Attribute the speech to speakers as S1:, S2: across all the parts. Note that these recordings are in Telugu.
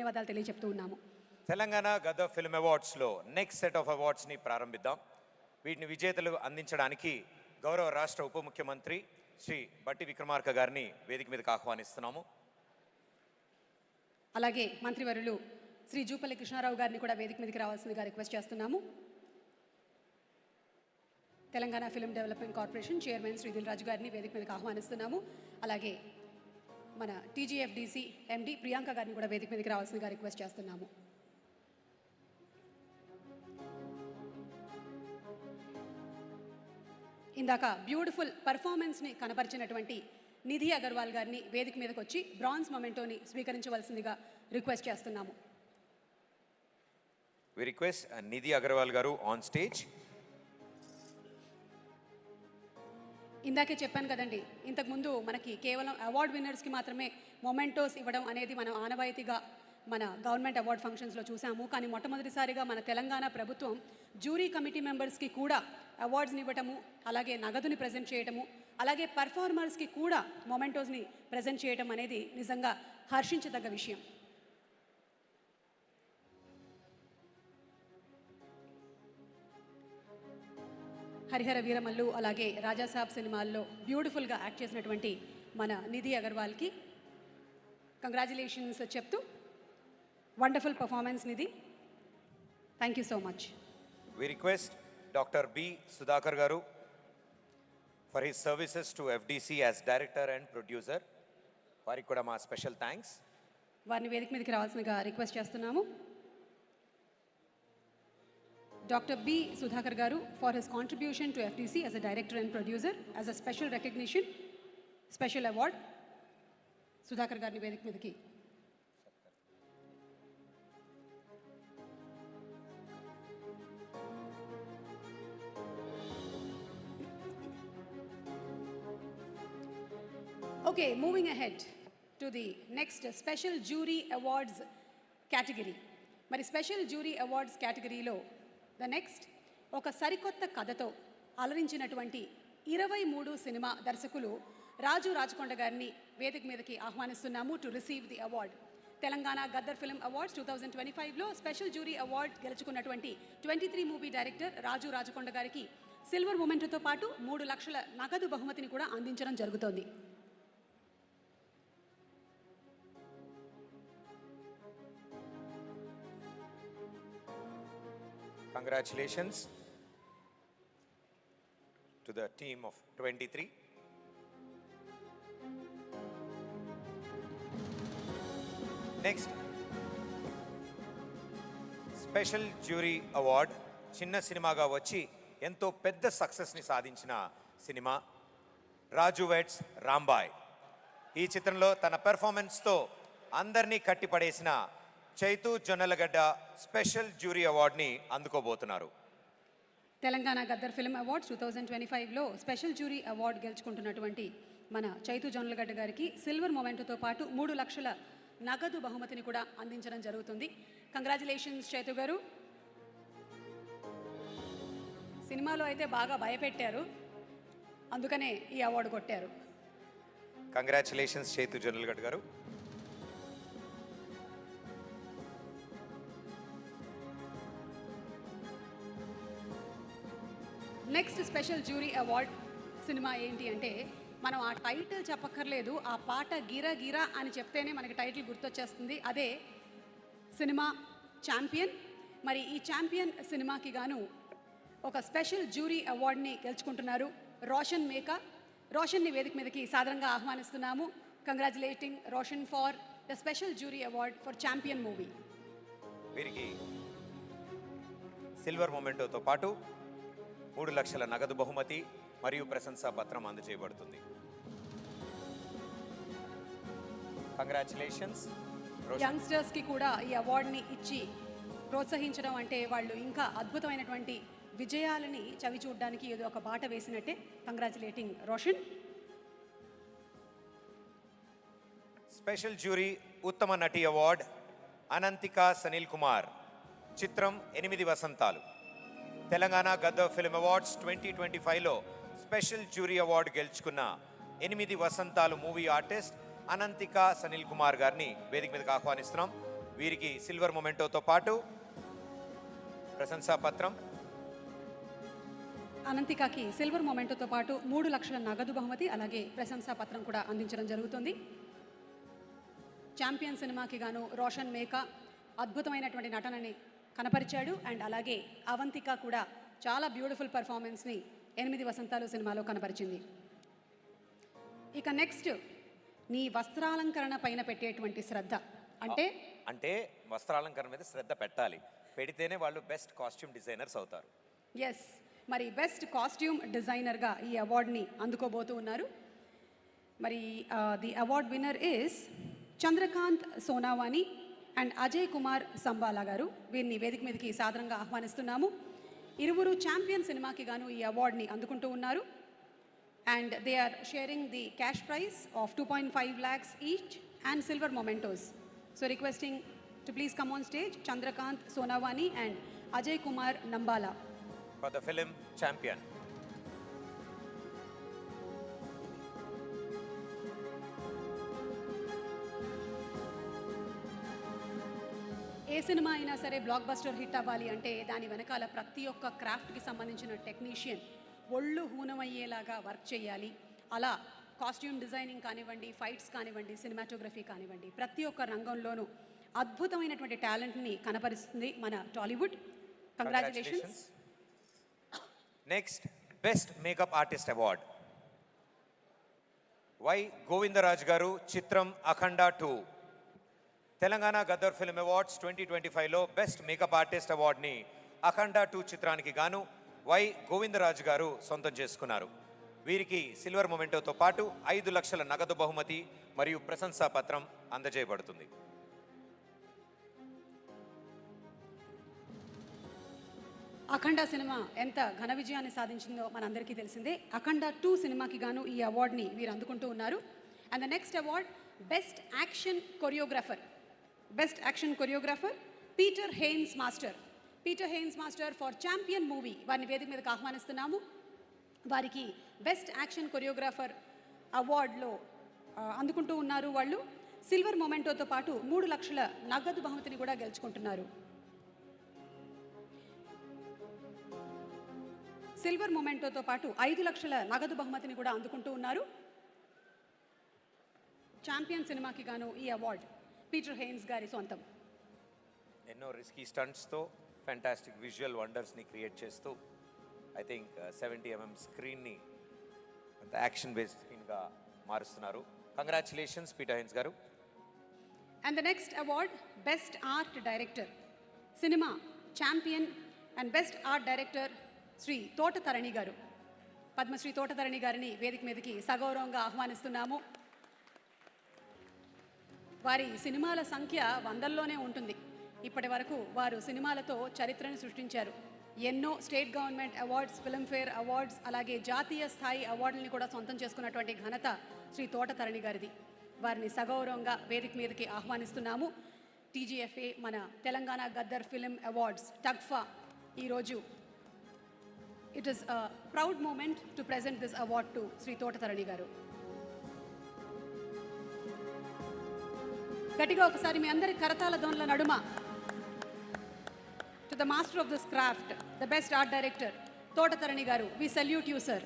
S1: ధన్యవాదాలు తెలియజెప్తూ ఉన్నాము.
S2: తెలంగాణ గద్దర్ ఫిల్మ్ అవార్డ్స్లో నెక్స్ట్ సెట్ ఆఫ్ అవార్డ్స్ని ప్రారంభిద్దాం. వీటిని విజేతలు అందించడానికి గౌరవ రాష్ట్ర ఉప ముఖ్యమంత్రి శ్రీ బట్టి విక్రమార్క గారిని వేదిక మీదకి ఆహ్వానిస్తున్నాము.
S1: అలాగే మంత్రివర్యులు శ్రీ జూపల్లి కృష్ణారావు గారిని కూడా వేదిక మీదకి రావాల్సిందిగా రిక్వెస్ట్ చేస్తున్నాము. Telangana film development corporation chairman Shri Dil Raju గారిని వేదిక మీదకి ఆహ్వానిస్తున్నాము. అలాగే మన TGFDC MD ప్రియాంక గారిని కూడా వేదిక మీదకి రావాల్సిందిగా రిక్వెస్ట్ చేస్తున్నాము. ఇందాక బ్యూటిఫుల్ పర్ఫార్మెన్స్ని కనపరిచినటువంటి నిధి అగర్వాల్ గారిని వేదిక మీదకి వచ్చి బ్రాంజ్ మొమెంటోని స్వీకరించవలసిందిగా రిక్వెస్ట్ చేస్తున్నాము.
S2: వి రిక్వెస్ట్ నిధి అగర్వాల్ గారు ఆన్ స్టేజ్.
S1: ఇందాకే చెప్పాను కదండి, ఇంతకుముందు మనకి కేవలం అవార్డ్ విన్నర్స్కి మాత్రమే మొమెంటోస్ ఇవ్వడం అనేది మనం ఆనవాయితీగా మన గవర్నమెంట్ అవార్డ్ ఫంక్షన్స్లో చూసాము. కానీ మొట్టమొదటిసారిగా మన తెలంగాణ ప్రభుత్వం జ్యూరీ కమిటీ మెంబర్స్కి కూడా అవార్డ్స్ని ఇవ్వటము, అలాగే నగదుని ప్రజెంట్ చేయటము, అలాగే పర్ఫార్మర్స్కి కూడా మొమెంటోస్ని ప్రజెంట్ చేయటం అనేది నిజంగా హర్షించదగ్గ విషయం. హరిహర వీరమల్లు అలాగే రాజాసాబ్ సినిమాల్లో బ్యూటిఫుల్గా యాక్ట్ చేసినటువంటి మన నిధి అగర్వాల్కి కంగ్రాచులేషన్స్ చెప్తూ wonderful performance Nidhi. Thank you so much.
S2: We request doctor B Sudhakar గారు for his services to FDC as director and producer. వారికి కూడా మా స్పెషల్ థ్యాంక్స్.
S1: వారిని వేదిక మీదకి రావాల్సిందిగా రిక్వెస్ట్ చేస్తున్నాము. Dr. B. Sudhakar Garu for his contribution to FDC as a director and producer as a special recognition, special award. Sudhakar Garu వేదిక మీదకి. Okay, moving ahead to the next special jury awards category. మరి స్పెషల్ జ్యూరీ అవార్డ్స్ కేటగిరీలో ద నెక్స్ట్ ఒక సరికొత్త కథతో అలరించినటువంటి 23 సినిమా దర్శకులు రాజు రాచకొండ గారిని వేదిక మీదకి ఆహ్వానిస్తున్నాము to receive the award. Telangana Gaddar film awards 2025లో స్పెషల్ జ్యూరీ అవార్డ్ గెలుచుకున్నటువంటి 23 మూవీ డైరెక్టర్ రాజు రాచకొండ గారికి సిల్వర్ మొమెంటోతో పాటు 3 లక్షల నగదు బహుమతిని కూడా అందించడం జరుగుతోంది.
S2: Congratulations to the team of 23. Next, special jury award చిన్న సినిమాగా వచ్చి ఎంతో పెద్ద సక్సెస్ని సాధించిన సినిమా రాజు వెడ్స్ రాంబాయ్. ఈ చిత్రంలో తన పెర్ఫార్మెన్స్తో అందరినీ కట్టిపడేసిన చైతు జొన్నలగడ్డ స్పెషల్ జ్యూరీ అవార్డ్ని అందుకోబోతున్నారు.
S1: తెలంగాణ గద్దర్ ఫిల్మ్ అవార్డ్స్ 2025లో స్పెషల్ జ్యూరీ అవార్డు గెలుచుకుంటున్నటువంటి మన చైతు జొన్నలగడ్డ గారికి సిల్వర్ మొమెంటోతో పాటు 3 లక్షల నగదు బహుమతిని కూడా అందించడం జరుగుతుంది. కంగ్రాచులేషన్స్ చైతు గారు. సినిమాలో అయితే బాగా భయపెట్టారు, అందుకనే ఈ అవార్డు కొట్టారు.
S2: కంగ్రాచులేషన్స్ చైతు జొన్నలగడ్డ గారు.
S1: Next special jury award cinema ఏంటి అంటే, మనం ఆ టైటిల్ చెప్పక్కర్లేదు, ఆ పాట గిరా గిరా అని చెప్తేనే మనకి టైటిల్ గుర్తొచ్చేస్తుంది. అదే సినిమా ఛాంపియన్. మరి ఈ ఛాంపియన్ సినిమాకి గాను ఒక స్పెషల్ జ్యూరీ అవార్డ్ని గెలుచుకుంటున్నారు రోషన్ మేకా. రోషన్ని వేదిక మీదకి సాధారణంగా ఆహ్వానిస్తున్నాము. Congratulating Roshan for the special jury award for champion movie.
S2: వీరికి సిల్వర్ మొమెంటోతో పాటు 3 లక్షల నగదు బహుమతి మరియు ప్రశంసా పత్రం అందజేయబడుతుంది. కంగ్రాచులేషన్స్.
S1: యంగ్స్టర్స్కి కూడా ఈ అవార్డుని ఇచ్చి ప్రోత్సహించడం అంటే వాళ్ళు ఇంకా అద్భుతమైనటువంటి విజయాలని చవి చూడడానికి ఏదో ఒక బాట వేసినట్టే. కంగ్రాచులేటింగ్ రోషన్.
S2: స్పెషల్ జ్యూరీ ఉత్తమ నటి అవార్డ్ అనంతిక సనిల్ కుమార్. చిత్రం 8 వసంతాలు. తెలంగాణ గద్దర్ ఫిల్మ్ అవార్డ్స్ 2025లో స్పెషల్ జ్యూరీ అవార్డు గెలుచుకున్న 8 వసంతాలు మూవీ ఆర్టిస్ట్ అనంతిక సనిల్ కుమార్ గారిని వేదిక మీదకి ఆహ్వానిస్తున్నాం. వీరికి సిల్వర్ మొమెంటోతో పాటు ప్రశంసా పత్రం,
S1: అనంతికకి సిల్వర్ మొమెంటోతో పాటు 3 లక్షల నగదు బహుమతి అలాగే ప్రశంసా పత్రం కూడా అందించడం జరుగుతుంది. ఛాంపియన్ సినిమాకి గాను రోషన్ మేకా అద్భుతమైనటువంటి నటనని కనపరిచాడు. అండ్ అలాగే అవంతిక కూడా చాలా బ్యూటిఫుల్ పర్ఫార్మెన్స్ని 8 వసంతాలు సినిమాలో కనపరిచింది. ఇక నెక్స్ట్ నీ వస్త్రాలంకరణ పైన పెట్టేటువంటి శ్రద్ధ అంటే
S2: వస్త్రాలంకరణ మీద శ్రద్ధ పెట్టాలి, పెడితేనే వాళ్ళు బెస్ట్ కాస్ట్యూమ్ డిజైనర్స్ అవుతారు.
S1: ఎస్, మరి బెస్ట్ కాస్ట్యూమ్ డిజైనర్గా ఈ అవార్డుని అందుకోబోతూ ఉన్నారు. మరి the award winner is Chandrakant Sonawane and Ajay Kumar Sambala గారు. వీరిని వేదిక మీదకి సాదరంగా ఆహ్వానిస్తున్నాము. ఇరువురు ఛాంపియన్ సినిమాకి గాను ఈ అవార్డుని అందుకుంటూ ఉన్నారు. And they are sharing the cash prize of 2.5 lakhs each and silver mementos. So requesting to please come on stage Chandrakanth Sonawani and Ajay Kumar Nambala
S2: for the film Champion.
S1: A cinema అయినా సరే బ్లాక్ బస్టర్ హిట్ అవ్వాలి అంటే దాని వెనకాల ప్రతి ఒక్క క్రాఫ్ట్కి సంబంధించిన టెక్నీషియన్ ఒళ్ళు హూనమయ్యేలాగా వర్క్ చేయాలి. అలా కాస్ట్యూమ్ డిజైనింగ్ కానివ్వండి, ఫైట్స్ కానివ్వండి, సినిమాటోగ్రఫీ కానివ్వండి, ప్రతి ఒక్క రంగంలోనూ అద్భుతమైనటువంటి టాలెంట్ని కనపరుస్తుంది మన Tollywood. Congratulations.
S2: Next best makeup artist award Y Govindaraj గారు, చిత్రం అఖండ 2. తెలంగాణ గద్దర్ ఫిల్మ్ అవార్డ్స్ 2025లో బెస్ట్ మేకప్ ఆర్టిస్ట్ అవార్డ్ని అఖండ 2 చిత్రానికి గాను వై గోవిందరాజు గారు సొంతం చేసుకున్నారు. వీరికి సిల్వర్ మొమెంటోతో పాటు 5 లక్షల నగదు బహుమతి మరియు ప్రశంసా పత్రం అందజేయబడుతుంది.
S1: అఖండ సినిమా ఎంత ఘన విజయాన్ని సాధించిందో మనందరికీ తెలిసిందే. అఖండ 2 సినిమాకి గాను ఈ అవార్డుని వీరు అందుకుంటూ ఉన్నారు. And the next award best action choreographer. Best action choreographer Peter Heins master. Peter Heins master for champion movie వారిని వేదిక మీదకి ఆహ్వానిస్తున్నాము. వారికి బెస్ట్ యాక్షన్ కొరియోగ్రాఫర్ అవార్డులో అందుకుంటూ ఉన్నారు. వాళ్ళు సిల్వర్ మొమెంటోతో పాటు 3 లక్షల నగదు బహుమతిని కూడా గెలుచుకుంటున్నారు. సిల్వర్ మొమెంటోతో పాటు 5 లక్షల నగదు బహుమతిని కూడా అందుకుంటూ ఉన్నారు. ఛాంపియన్ సినిమాకి గాను ఈ అవార్డు పీటర్ హెయిన్స్ గారి సొంతం.
S2: ఎన్నో రిస్కీ స్టంట్స్తో ఫ్యాంటాస్టిక్ విజువల్ వండర్స్ని క్రియేట్ చేస్తూ ఐ థింక్ 70 mm స్క్రీన్ని యాక్షన్ బేస్డ్ స్క్రీన్గా మారుస్తున్నారు. కంగ్రాచులేషన్స్ పీటర్ హెయిన్స్ గారు.
S1: And the next award best art director cinema champion and best art director Shri Thota Tharani గారు. పద్మశ్రీ తోటతరణి గారిని వేదిక మీదకి సగౌరవంగా ఆహ్వానిస్తున్నాము. వారి సినిమాల సంఖ్య 100లోనే ఉంటుంది. ఇప్పటి వరకు వారు సినిమాలతో చరిత్రను సృష్టించారు. ఎన్నో state government awards, Filmfare awards, అలాగే జాతీయ స్థాయి అవార్డుల్ని కూడా సొంతం చేసుకున్నటువంటి ఘనత శ్రీ తోటతరణి గారిది. వారిని సగౌరవంగా వేదిక మీదకి ఆహ్వానిస్తున్నాము. TGFA మన Telangana Gaddar film awards TGFA ఈరోజు it is a proud moment to present this award to Shri Thota Tharani గారు. గట్టిగా ఒకసారి మీ అందరి కరతాల ధ్వనుల నడుమ to the master of this craft, the best art director Thota Tharani గారు. We salute you sir.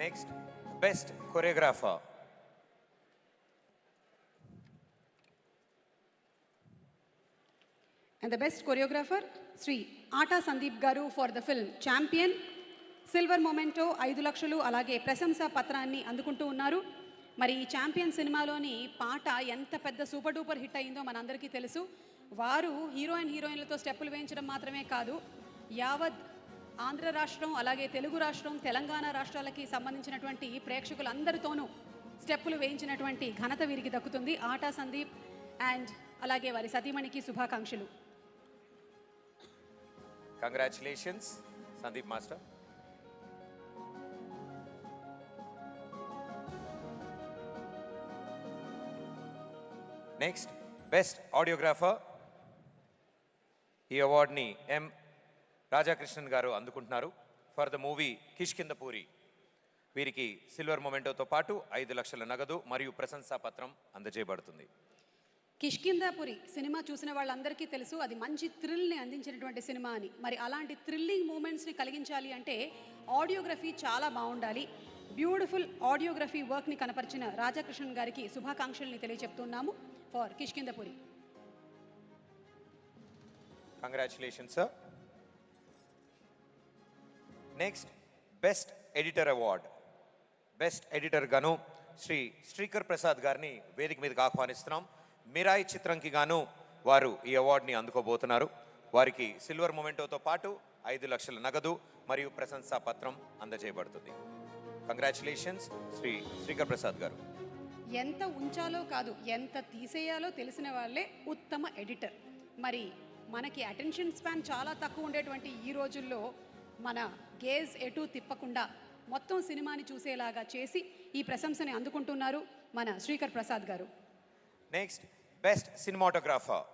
S2: Next best choreographer
S1: and the best choreographer Sri Ata Sandeep Garu for the film Champion. Silver memento 5 లక్షలు అలాగే ప్రశంసా పత్రాన్ని అందుకుంటూ ఉన్నారు. మరి ఈ ఛాంపియన్ సినిమాలోని పాట ఎంత పెద్ద సూపర్ డూపర్ హిట్ అయిందో మనందరికీ తెలుసు. వారు హీరోయిన్లతో స్టెప్పులు వేయించడం మాత్రమే కాదు, యావత్ ఆంధ్ర రాష్ట్రం అలాగే తెలుగు రాష్ట్రం, తెలంగాణ రాష్ట్రాలకి సంబంధించినటువంటి ప్రేక్షకులందరితోనూ స్టెప్పులు వేయించినటువంటి ఘనత వీరికి దక్కుతుంది. ఆటా సందీప్ అండ్ అలాగే వారి సతీమణికి శుభాకాంక్షలు.
S2: Congratulations Sandeep master. Next best audiographer. ఈ అవార్డ్ని ఎం రాధాకృష్ణన్ గారు అందుకుంటున్నారు ఫర్ ద మూవీ కిష్కింధపురి. వీరికి సిల్వర్ మొమెంటోతో పాటు 5 లక్షల నగదు మరియు ప్రశంసా పత్రం అందజేయబడుతుంది.
S1: కిష్కింధాపురి సినిమా చూసిన వాళ్ళందరికీ తెలుసు అది మంచి థ్రిల్ని అందించినటువంటి సినిమా అని. మరి అలాంటి థ్రిల్లింగ్ మూమెంట్స్ని కలిగించాలి అంటే ఆడియోగ్రఫీ చాలా బాగుండాలి. బ్యూటిఫుల్ ఆడియోగ్రఫీ వర్క్ని కనపరిచిన రాధాకృష్ణన్ గారికి శుభాకాంక్షల్ని తెలియజెప్తున్నాము for Kishkindhapuri.
S2: Congratulations sir. Next best editor award. Best editor గాను శ్రీ శ్రీకర్ ప్రసాద్ గారిని వేదిక మీదకి ఆహ్వానిస్తున్నాం. మిరాయి చిత్రంకి గాను వారు ఈ అవార్డుని అందుకోబోతున్నారు. వారికి సిల్వర్ మొమెంటోతో పాటు 5 లక్షల నగదు మరియు ప్రశంసా పత్రం అందజేయబడుతుంది. కంగ్రాచులేషన్స్ శ్రీ శ్రీకర్ ప్రసాద్ గారు.
S1: ఎంత ఉంచాలో కాదు ఎంత తీసేయాలో తెలిసిన వాళ్ళే ఉత్తమ ఎడిటర్. మరి మనకి అటెన్షన్ స్పాన్ చాలా తక్కువ ఉండేటువంటి ఈ రోజుల్లో మన గేజ్ ఎటు తిప్పకుండా మొత్తం సినిమాని చూసేలాగా చేసి ఈ ప్రశంసని అందుకుంటున్నారు మన శ్రీకర్ ప్రసాద్ గారు.
S2: Next best cinematographer.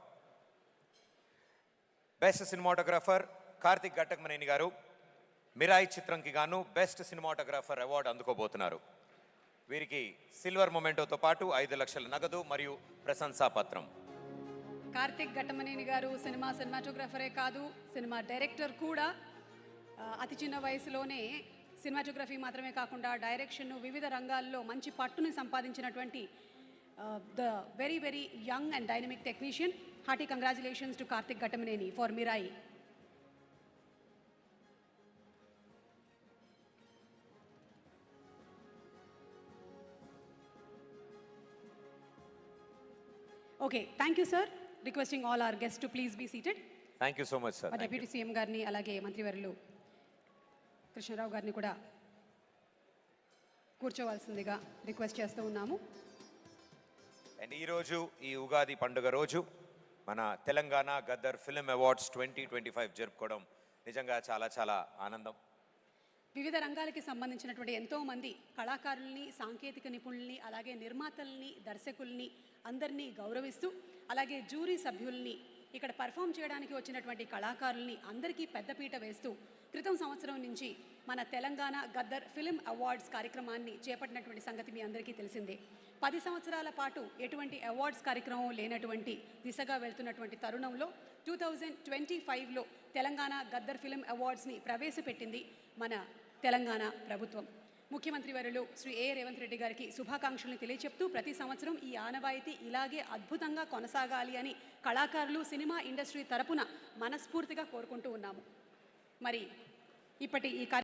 S2: Best cinematographer Karthik Ghattamaneni గారు మిరాయి చిత్రంకి గాను బెస్ట్ సినిమాటోగ్రాఫర్ అవార్డు అందుకోబోతున్నారు. వీరికి సిల్వర్ మొమెంటోతో పాటు 5 లక్షల నగదు మరియు ప్రశంసా పత్రం.
S1: కార్తిక్ ఘట్టమనేని గారు సినిమాటోగ్రాఫరే కాదు, సినిమా డైరెక్టర్ కూడా. అతి చిన్న వయసులోనే సినిమాటోగ్రఫీ మాత్రమే కాకుండా డైరెక్షన్ వివిధ రంగాల్లో మంచి పట్టుని సంపాదించినటువంటి the very very young and dynamic technician. Hearty congratulations to Karthik Ghattamaneni for Mirai. Okay, thank you sir. Requesting all our guest to please be seated.
S2: Thank you so much sir.
S1: Deputy CM గారిని అలాగే మంత్రివర్యులు కృష్ణారావు గారిని కూడా కూర్చోవలసిందిగా రిక్వెస్ట్ చేస్తూ ఉన్నాము.
S2: అండ్ ఈరోజు ఈ ఉగాది పండుగ రోజు మన తెలంగాణ గద్దర్ ఫిల్మ్ అవార్డ్స్ 2025 జరుపుకోవడం నిజంగా చాలా చాలా ఆనందం.
S1: వివిధ రంగాలకి సంబంధించినటువంటి ఎంతోమంది కళాకారుల్ని, సాంకేతిక నిపుణుల్ని, అలాగే నిర్మాతల్ని, దర్శకుల్ని అందరినీ గౌరవిస్తూ, అలాగే జ్యూరీ సభ్యుల్ని, ఇక్కడ పర్ఫామ్ చేయడానికి వచ్చినటువంటి కళాకారుల్ని అందరికీ పెద్దపీట వేస్తూ క్రితం సంవత్సరం నుంచి మన తెలంగాణ గద్దర్ ఫిల్మ్ అవార్డ్స్ కార్యక్రమాన్ని చేపట్టినటువంటి సంగతి మీ అందరికీ తెలిసిందే. 10 సంవత్సరాల పాటు ఎటువంటి అవార్డ్స్ కార్యక్రమం లేనటువంటి దిశగా వెళ్తున్నటువంటి తరుణంలో 2025లో తెలంగాణ గద్దర్ ఫిల్మ్ అవార్డ్స్ని ప్రవేశపెట్టింది మన తెలంగాణ ప్రభుత్వం. ముఖ్యమంత్రి వర్యులు శ్రీ ఏ రేవంత్ రెడ్డి గారికి శుభాకాంక్షలను తెలియచెప్తూ ప్రతి సంవత్సరం ఈ ఆనవాయితీ ఇలాగే అద్భుతంగా కొనసాగాలి అని కళాకారులు, సినిమా ఇండస్ట్రీ తరపున మనస్ఫూర్తిగా కోరుకుంటూ ఉన్నాము. మరి ఇప్పటి ఈ